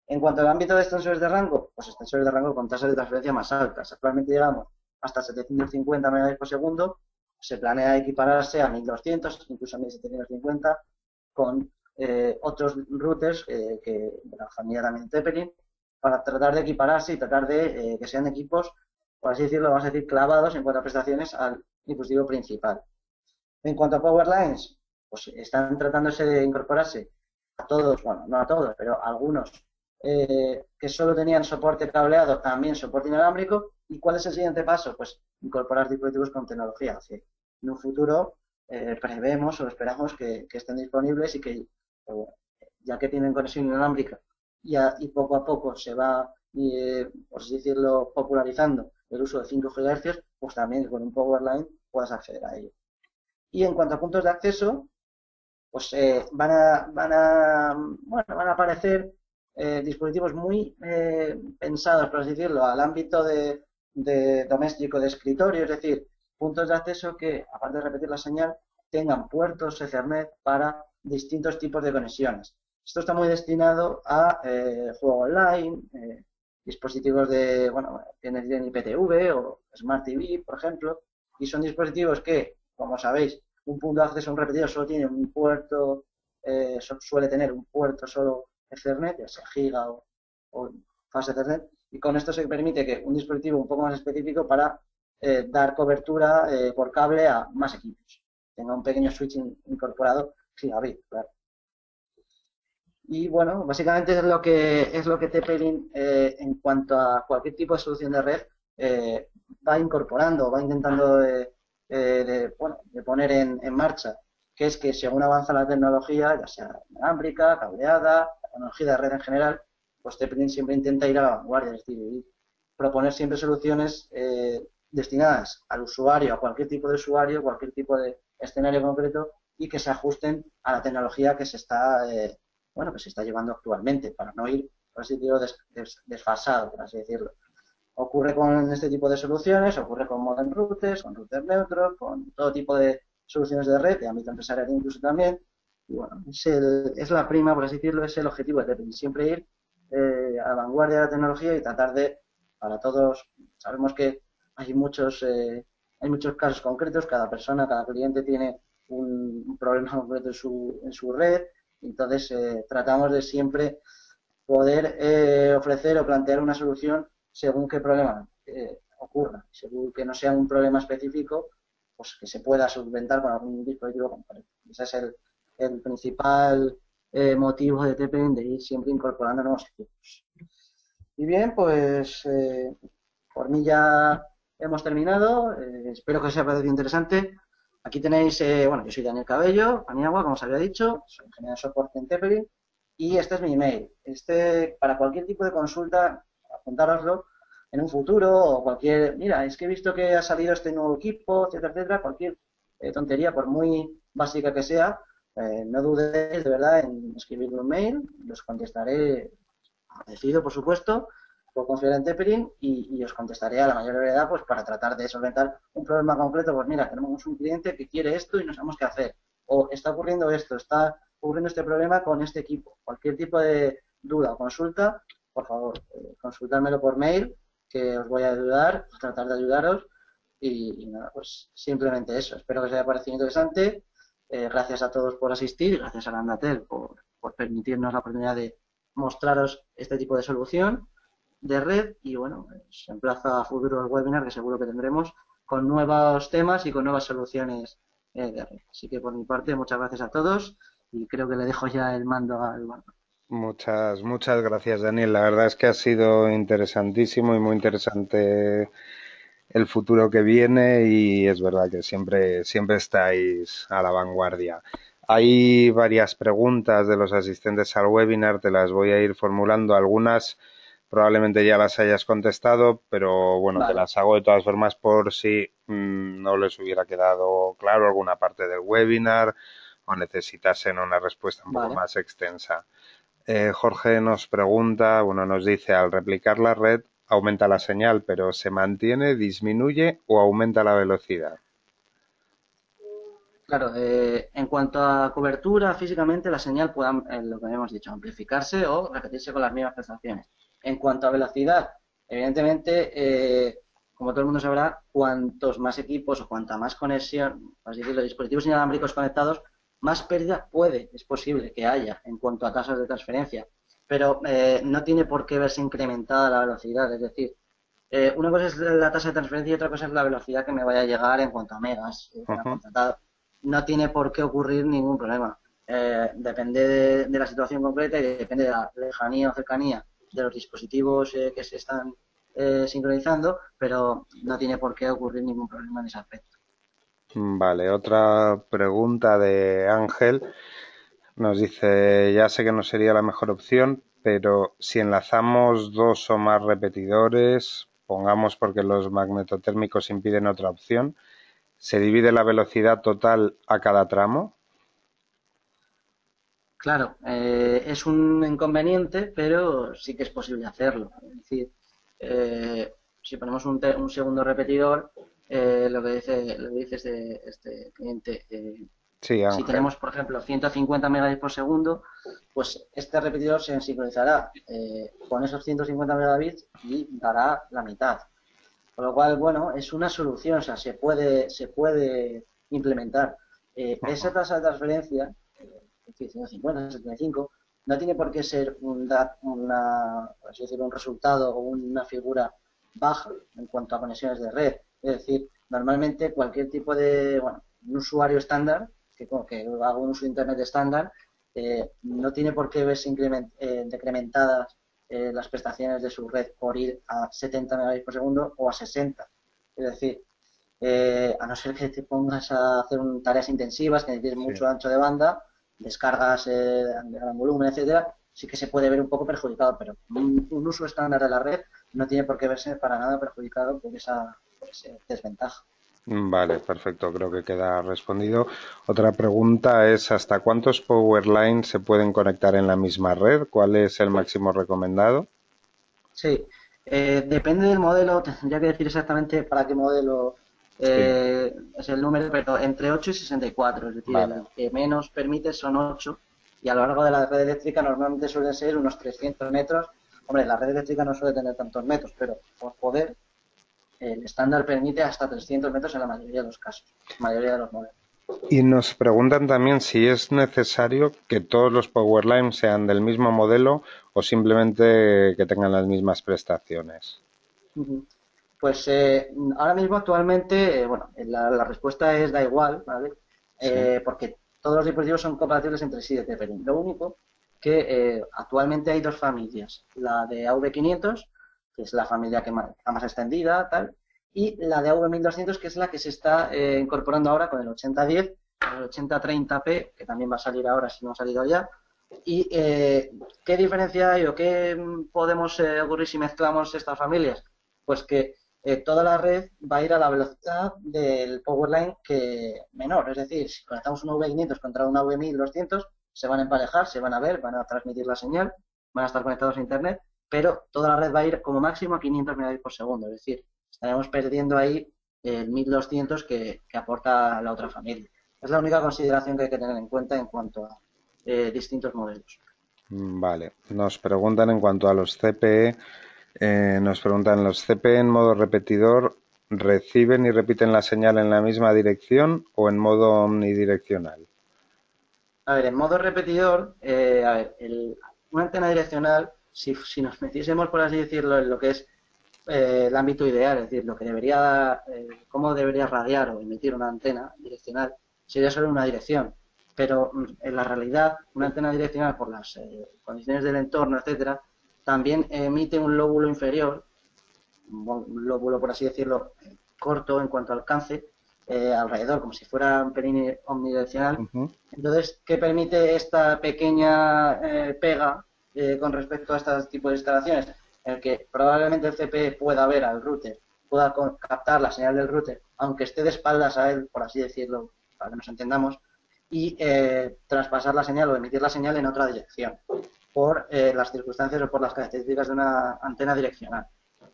En cuanto al ámbito de extensores de rango, pues extensores de rango con tasas de transferencia más altas. Actualmente llegamos hasta 750 megabits por segundo. Se planea equipararse a 1200, incluso a 1750, con otros routers de la familia también de TP-Link, para tratar de equipararse y tratar de que sean equipos, por así decirlo, vamos a decir, clavados en cuanto a prestaciones al dispositivo principal. En cuanto a Powerlines, pues están tratándose de incorporarse a todos, bueno, no a todos, pero a algunos que solo tenían soporte cableado, también soporte inalámbrico. ¿Y cuál es el siguiente paso? Pues incorporar dispositivos con tecnología. En un futuro prevemos o esperamos que estén disponibles y que, ya que tienen conexión inalámbrica y poco a poco se va, por así decirlo, popularizando el uso de 5 GHz, pues también con un Powerline puedas acceder a ello. Y en cuanto a puntos de acceso, pues van a aparecer dispositivos muy pensados, por así decirlo, al ámbito de doméstico de escritorio, es decir, puntos de acceso que, aparte de repetir la señal, tengan puertos Ethernet para distintos tipos de conexiones. Esto está muy destinado a juego online, dispositivos de, bueno, tienen IPTV o Smart TV, por ejemplo, y son dispositivos que, como sabéis, un punto de acceso a un repetidor solo tiene un puerto, suele tener un puerto solo Ethernet, ya sea Giga o Fast Ethernet, y con esto se permite que un dispositivo un poco más específico para dar cobertura por cable a más equipos. Tenga un pequeño switch incorporado gigabit, claro. Y bueno, básicamente es lo que TP-Link en cuanto a cualquier tipo de solución de red va incorporando, va intentando de poner en marcha, que es que según avanza la tecnología, ya sea inalámbrica, cableada, la tecnología de red en general, pues TP-Link siempre intenta ir a la vanguardia, es decir, proponer siempre soluciones destinadas al usuario, a cualquier tipo de usuario, cualquier tipo de escenario concreto y que se ajusten a la tecnología que se está que se está llevando actualmente, para no ir, por así decirlo, desfasado, por así decirlo. Ocurre con este tipo de soluciones, ocurre con modem routers, con routers neutros, con todo tipo de soluciones de red, de ámbito empresarial incluso también. Y bueno, es la prima, por así decirlo, es el objetivo de siempre ir a la vanguardia de la tecnología y tratar de, para todos, sabemos que hay muchos casos concretos, cada persona, cada cliente tiene un problema concreto en su red, entonces tratamos de siempre poder ofrecer o plantear una solución según qué problema ocurra, según que no sea un problema específico, pues que se pueda solventar con algún dispositivo concreto. Ese es el principal motivo de TPN, de ir siempre incorporando nuevos equipos. Y bien, pues por mí ya hemos terminado. Espero que os haya parecido interesante. Aquí tenéis, yo soy Daniel Cabello, Paniagua, como os había dicho, soy ingeniero de soporte en Tepelin y este es mi email. Para cualquier tipo de consulta, apuntároslo en un futuro o mira, es que he visto que ha salido este nuevo equipo, etcétera, etcétera, cualquier tontería, por muy básica que sea, no dudéis de verdad en escribirme un mail, los contestaré agradecido, por supuesto, por confiar en Teperin y os contestaré a la mayor brevedad pues para tratar de solventar un problema concreto. Pues mira, tenemos un cliente que quiere esto y no sabemos qué hacer. O está ocurriendo esto, está ocurriendo este problema con este equipo. Cualquier tipo de duda o consulta, por favor, consultármelo por mail, que os voy a ayudar, a tratar de ayudaros. Y nada, pues simplemente eso. Espero que os haya parecido interesante. Gracias a todos por asistir, gracias a Landatel por permitirnos la oportunidad de mostraros este tipo de solución de red y bueno, se emplaza a futuros webinars que seguro que tendremos con nuevos temas y con nuevas soluciones de red. Así que por mi parte, muchas gracias a todos y creo que le dejo ya el mando al mando. Muchas gracias, Daniel. La verdad es que ha sido interesantísimo y muy interesante el futuro que viene y es verdad que siempre estáis a la vanguardia. Hay varias preguntas de los asistentes al webinar, te las voy a ir formulando. Algunas probablemente ya las hayas contestado, pero bueno, te Vale, las hago de todas formas por si no les hubiera quedado claro alguna parte del webinar o necesitasen una respuesta un poco vale. más extensa. Jorge nos pregunta, nos dice, al replicar la red aumenta la señal, pero ¿se mantiene, disminuye o aumenta la velocidad? Claro, en cuanto a cobertura, físicamente la señal puede, lo que habíamos dicho, amplificarse o repetirse con las mismas prestaciones. En cuanto a velocidad, evidentemente, como todo el mundo sabrá, cuantos más equipos o cuanta más conexión, es decir, los dispositivos inalámbricos conectados, más pérdida es posible que haya en cuanto a tasas de transferencia. Pero no tiene por qué verse incrementada la velocidad, es decir, una cosa es la tasa de transferencia y otra cosa es la velocidad que me vaya a llegar en cuanto a megas que tenga Ujú. contratado. No tiene por qué ocurrir ningún problema. Depende de la situación concreta y depende de la lejanía o cercanía de los dispositivos que se están sincronizando, pero no tiene por qué ocurrir ningún problema en ese aspecto. Vale, otra pregunta de Ángel. Nos dice, ya sé que no sería la mejor opción, pero si enlazamos dos o más repetidores, pongamos porque los magnetotérmicos impiden otra opción, ¿se divide la velocidad total a cada tramo? Claro, es un inconveniente, pero sí que es posible hacerlo. Es decir, si ponemos un segundo repetidor, lo que dice este cliente, Sí, si Ángel. tenemos, por ejemplo, 150 megabits por segundo, pues este repetidor se sincronizará con esos 150 megabits y dará la mitad. Con lo cual, bueno, es una solución, o sea, se puede implementar. Esa tasa de transferencia, es decir, 150, 75, no tiene por qué ser por así decirlo, un resultado o una figura baja en cuanto a conexiones de red. Es decir, normalmente cualquier tipo de, bueno, un usuario estándar, que haga un uso de Internet estándar, no tiene por qué verse decrementadas las prestaciones de su red por ir a 70 megabits por segundo o a 60. Es decir, a no ser que te pongas a hacer tareas intensivas, que necesites Sí. mucho ancho de banda, descargas de gran volumen, etcétera, sí que se puede ver un poco perjudicado, pero un uso estándar de la red no tiene por qué verse para nada perjudicado por esa desventaja. Vale, perfecto, creo que queda respondido. Otra pregunta es, ¿hasta cuántos power lines se pueden conectar en la misma red? ¿Cuál es el máximo recomendado? Sí, depende del modelo, tendría que decir exactamente para qué modelo Sí, es el número, pero entre 8 y 64, es decir, vale. el que menos permite son 8 y a lo largo de la red eléctrica normalmente suelen ser unos 300 metros. Hombre, la red eléctrica no suele tener tantos metros, pero por poder, el estándar permite hasta 300 metros en la mayoría de los casos, la mayoría de los modelos. Y nos preguntan también si es necesario que todos los power lines sean del mismo modelo o simplemente que tengan las mismas prestaciones. Ujú. Pues ahora mismo actualmente, bueno, la respuesta es da igual, ¿vale? Sí, Porque todos los dispositivos son compatibles entre sí de Zeppelin. Lo único que actualmente hay dos familias, la de AV500, que es la familia que está más extendida, tal, y la de AV1200, que es la que se está incorporando ahora con el 8010, con el 8030P, que también va a salir ahora si no ha salido ya. ¿Y qué diferencia hay o qué podemos ocurrir si mezclamos estas familias? Pues que toda la red va a ir a la velocidad del powerline que menor. Es decir, si conectamos una V500 contra una V1200, se van a emparejar, se van a ver, van a transmitir la señal, van a estar conectados a Internet, pero toda la red va a ir como máximo a 500 megabits por segundo. Es decir, estaremos perdiendo ahí el 1200 que aporta la otra familia. Es la única consideración que hay que tener en cuenta en cuanto a distintos modelos. vale. Nos preguntan en cuanto a los CPE, nos preguntan, ¿los CPE en modo repetidor reciben y repiten la señal en la misma dirección o en modo omnidireccional? A ver, en modo repetidor, a ver, una antena direccional, si nos metiésemos, por así decirlo, en lo que es el ámbito ideal, es decir, lo que debería, cómo debería radiar o emitir una antena direccional, sería solo una dirección. Pero en la realidad, una antena direccional, por las condiciones del entorno, etcétera, también emite un lóbulo inferior, un lóbulo, por así decirlo, corto en cuanto al alcance, alrededor, como si fuera un pelín omnidireccional. Ujú. Entonces, ¿qué permite esta pequeña pega con respecto a este tipo de instalaciones? En el que probablemente el CPE pueda ver al router, pueda captar la señal del router, aunque esté de espaldas a él, por así decirlo, para que nos entendamos, y traspasar la señal o emitir la señal en otra dirección, por las circunstancias o por las características de una antena direccional.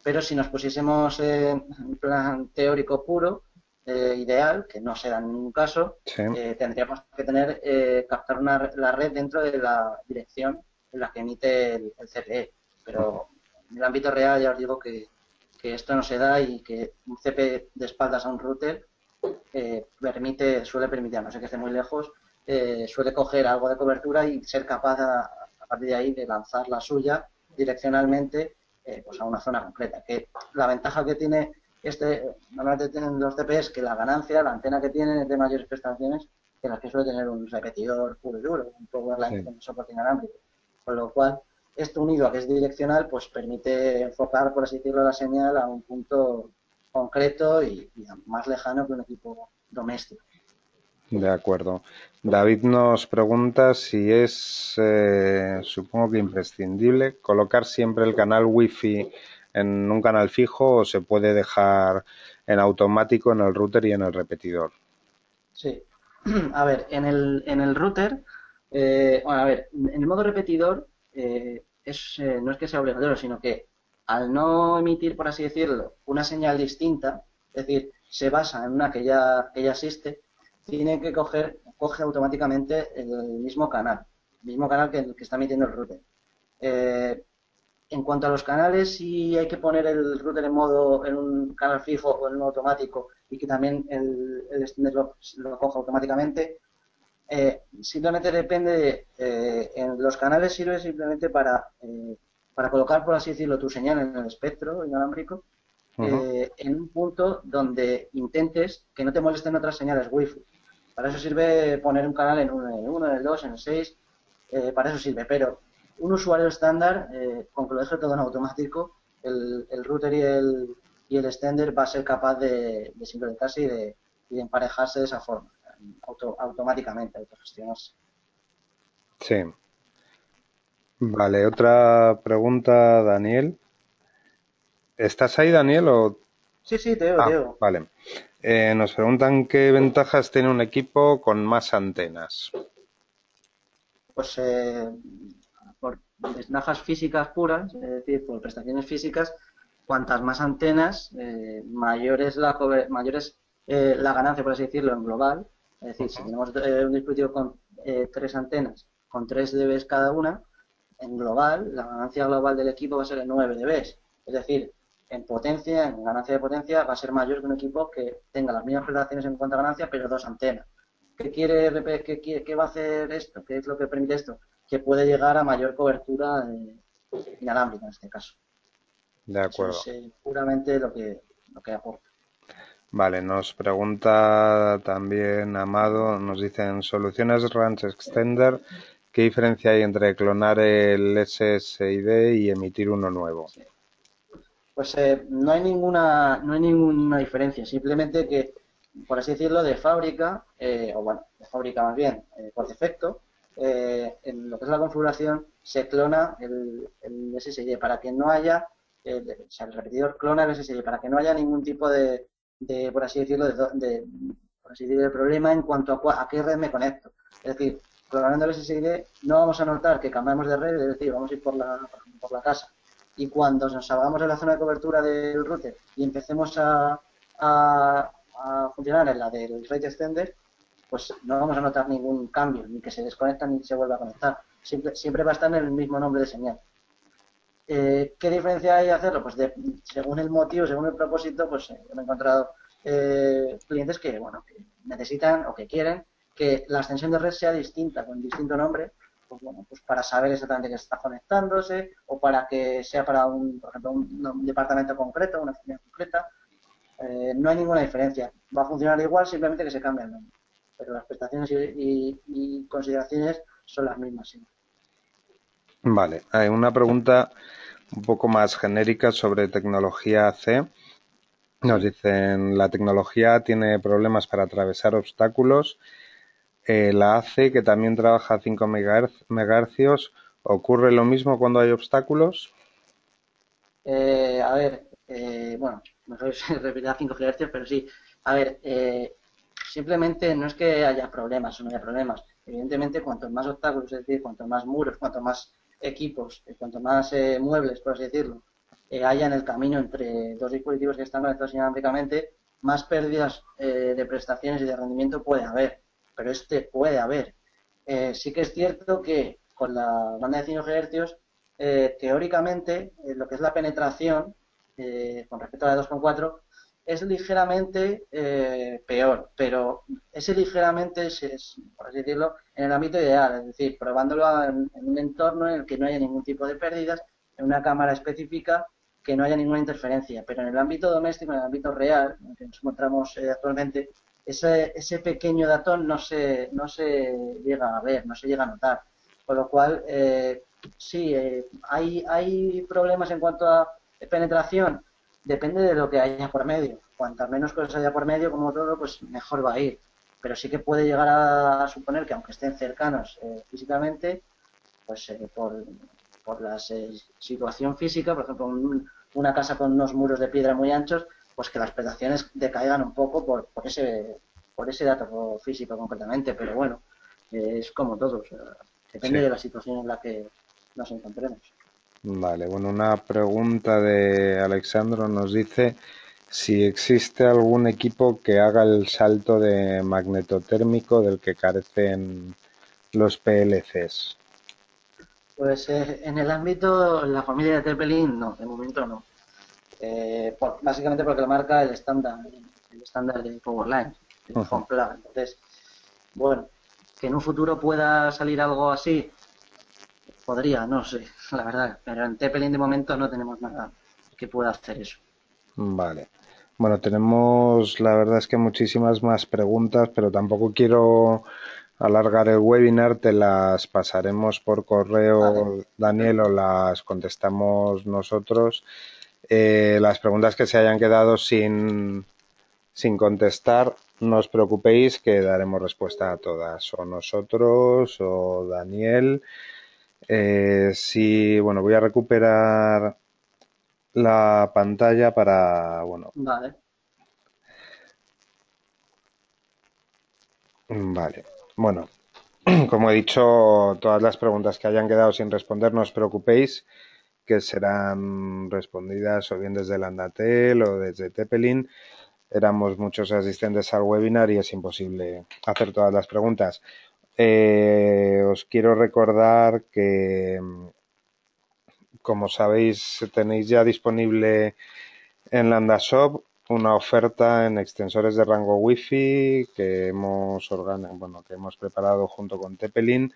Pero si nos pusiésemos en plan teórico puro, ideal, que no se da en ningún caso, Sí, tendríamos que captar la red dentro de la dirección en la que emite el CPE. Pero en el ámbito real ya os digo que esto no se da y que un CPE de espaldas a un router suele permitir, a no ser que esté muy lejos, suele coger algo de cobertura y ser capaz a partir de ahí de lanzar la suya direccionalmente pues a una zona concreta. Que la ventaja que tiene normalmente tienen los CP es que la ganancia, la antena que tienen es de mayores prestaciones que las que suele tener un repetidor puro y duro, un powerline sí. con soporte inalámbrico. Con lo cual, esto unido a que es direccional, pues permite enfocar, por así decirlo, la señal a un punto concreto y más lejano que un equipo doméstico. De acuerdo. David nos pregunta si es, supongo que imprescindible, colocar siempre el canal Wi-Fi en un canal fijo o se puede dejar en automático en el router y en el repetidor. Sí. A ver, en el router, bueno, a ver, en el modo repetidor no es que sea obligatorio, sino que al no emitir, por así decirlo, una señal distinta, es decir, se basa en una que ya existe, tiene que coge automáticamente el mismo canal que está emitiendo el router. Eh, en cuanto a los canales, si hay que poner el router en un canal fijo o en un automático y que también el extender lo coja automáticamente, simplemente depende en los canales sirve simplemente para colocar, por así decirlo, tu señal en el espectro inalámbrico Ujú. en un punto donde intentes que no te molesten otras señales wifi. Para eso sirve poner un canal en el 1, en el 2, en el 6, para eso sirve. Pero un usuario estándar, con que lo deje todo en automático, el router y el extender va a ser capaz de sincronizarse y de emparejarse de esa forma, automáticamente, autogestionarse. Sí. Vale, otra pregunta, Daniel. ¿Estás ahí, Daniel? Sí, sí, te digo, te digo. Vale. Nos preguntan qué ventajas tiene un equipo con más antenas. Pues por ventajas físicas puras, es decir, por prestaciones físicas, cuantas más antenas, mayor es la ganancia, por así decirlo, en global. Es decir, si tenemos un dispositivo con 3 antenas, con 3 dB cada una, en global, la ganancia global del equipo va a ser de 9 dB. Es decir, en potencia, en ganancia de potencia, va a ser mayor que un equipo que tenga las mismas prestaciones en cuanto a ganancia, pero 2 antenas. ¿Qué va a hacer esto? ¿Qué es lo que permite esto? Que puede llegar a mayor cobertura inalámbrica en este caso. De Eso acuerdo. es puramente lo que aporta. Vale, nos pregunta también Amado, nos dicen soluciones Range Extender, ¿qué diferencia hay entre clonar el SSID y emitir uno nuevo? Sí. Pues no hay ninguna diferencia, simplemente que, por así decirlo, de fábrica, o bueno, de fábrica más bien, por defecto, en lo que es la configuración, se clona el SSID para que no haya, o sea, el repetidor clona el SSID para que no haya ningún tipo por así decirlo, por así decirlo, de problema en cuanto a qué red me conecto. Es decir, clonando el SSID no vamos a notar que cambiamos de red, es decir, vamos a ir por la casa y cuando nos salgamos de la zona de cobertura del router y empecemos a funcionar en la del Rate Extender, pues no vamos a notar ningún cambio, ni que se desconecta ni se vuelva a conectar. Siempre va a estar en el mismo nombre de señal. ¿Qué diferencia hay de hacerlo? Pues según el motivo, según el propósito, pues he encontrado clientes que, bueno, que necesitan o que quieren que la extensión de red sea distinta, con distinto nombre, pues bueno, pues para saber exactamente qué está conectándose o para que sea para por ejemplo, un departamento concreto, una oficina concreta. No hay ninguna diferencia. Va a funcionar igual, simplemente que se cambia el nombre. Pero las prestaciones y consideraciones son las mismas siempre. Vale, hay una pregunta un poco más genérica sobre tecnología C. Nos ¿Sí? dicen, la tecnología tiene problemas para atravesar obstáculos. La AC, que también trabaja a 5 MHz, ¿ocurre lo mismo cuando hay obstáculos? A ver, bueno, mejor repetir a 5 GHz, pero sí. A ver, simplemente no es que haya problemas o no haya problemas. Evidentemente, cuanto más obstáculos, es decir, cuanto más muros, cuanto más equipos, cuanto más muebles, por así decirlo, haya en el camino entre dos dispositivos que están conectados inalámbricamente, más pérdidas de prestaciones y de rendimiento puede haber. Pero puede haber. Sí que es cierto que con la banda de 5 GHz teóricamente, lo que es la penetración con respecto a la de 2,4 es ligeramente peor, pero ese ligeramente por así decirlo, en el ámbito ideal, es decir, probándolo en un entorno en el que no haya ningún tipo de pérdidas, en una cámara específica que no haya ninguna interferencia, pero en el ámbito doméstico, en el ámbito real, en el que nos encontramos actualmente, ese pequeño datón no se llega a ver, no se llega a notar. Con lo cual, sí, hay problemas en cuanto a penetración. Depende de lo que haya por medio. Cuantas menos cosas haya por medio, como todo, pues mejor va a ir. Pero sí que puede llegar a suponer que aunque estén cercanos físicamente, pues por la situación física, por ejemplo, una casa con unos muros de piedra muy anchos, pues que las prestaciones decaigan un poco por ese dato físico concretamente, pero bueno, es como todo, o sea, Sí. depende de la situación en la que nos encontremos. Vale, bueno, una pregunta de Alexandro nos dice si existe algún equipo que haga el salto de magnetotérmico del que carecen los PLCs. Pues en el ámbito, en la familia de Zeppelin, no, de momento no. Básicamente porque lo marca el estándar de Powerline, el Ujú. Home Plug. Entonces, bueno, que en un futuro pueda salir algo así, podría, no sé, la verdad. Pero en Zeppelin de momento no tenemos nada que pueda hacer eso. Vale. Bueno, tenemos, la verdad es que muchísimas más preguntas, pero tampoco quiero alargar el webinar. Te las pasaremos por Vale, correo, Daniel, o perfecto. las contestamos nosotros. Las preguntas que se hayan quedado sin contestar, no os preocupéis que daremos respuesta a todas, o nosotros o Daniel. Sí, bueno, voy a recuperar la pantalla para, bueno, Vale, vale. Bueno, como he dicho, todas las preguntas que hayan quedado sin responder, no os preocupéis, que serán respondidas o bien desde el Andatel o desde Tepelin. Éramos muchos asistentes al webinar y es imposible hacer todas las preguntas. Os quiero recordar que, como sabéis, tenéis ya disponible en Landashop una oferta en extensores de rango Wi-Fi que hemos preparado junto con Tepelin,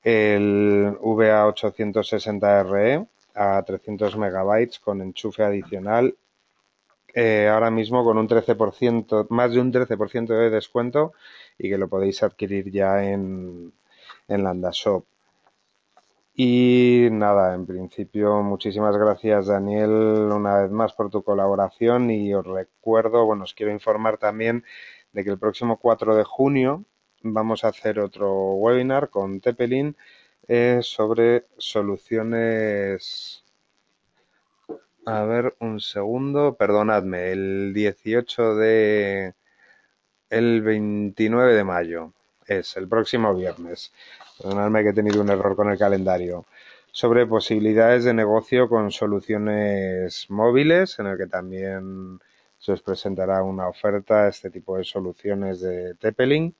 el VA860RE a 300 megabytes con enchufe adicional, ahora mismo con un 13%, más de un 13% de descuento, y que lo podéis adquirir ya en Landashop. Y nada, en principio, muchísimas gracias, Daniel, una vez más por tu colaboración, y os recuerdo, bueno, os quiero informar también de que el próximo 4 de junio vamos a hacer otro webinar con Tepelin sobre soluciones. A ver, un segundo, perdonadme, el 29 de mayo es el próximo viernes. Perdonadme que he tenido un error con el calendario. Sobre posibilidades de negocio con soluciones móviles, en el que también se os presentará una oferta, este tipo de soluciones de Tepelin.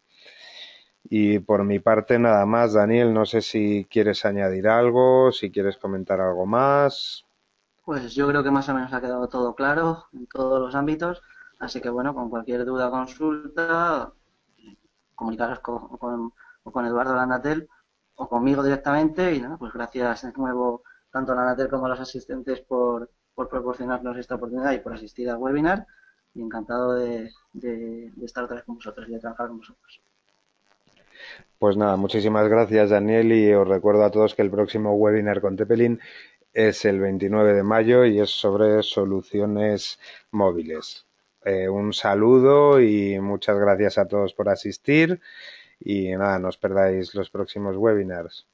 Y por mi parte nada más, Daniel, no sé si quieres añadir algo, si quieres comentar algo más. pues yo creo que más o menos ha quedado todo claro en todos los ámbitos. Así que bueno, con cualquier duda o consulta, comunicaros con Eduardo Landatel o conmigo directamente. Y nada, pues gracias de nuevo tanto a Landatel como a los asistentes por proporcionarnos esta oportunidad y por asistir al webinar. Y encantado de estar otra vez con vosotros y de trabajar con vosotros. Pues nada, muchísimas gracias, Daniel, y os recuerdo a todos que el próximo webinar con Tepelin es el 29 de mayo y es sobre soluciones móviles. Un saludo y muchas gracias a todos por asistir, y nada, no os perdáis los próximos webinars.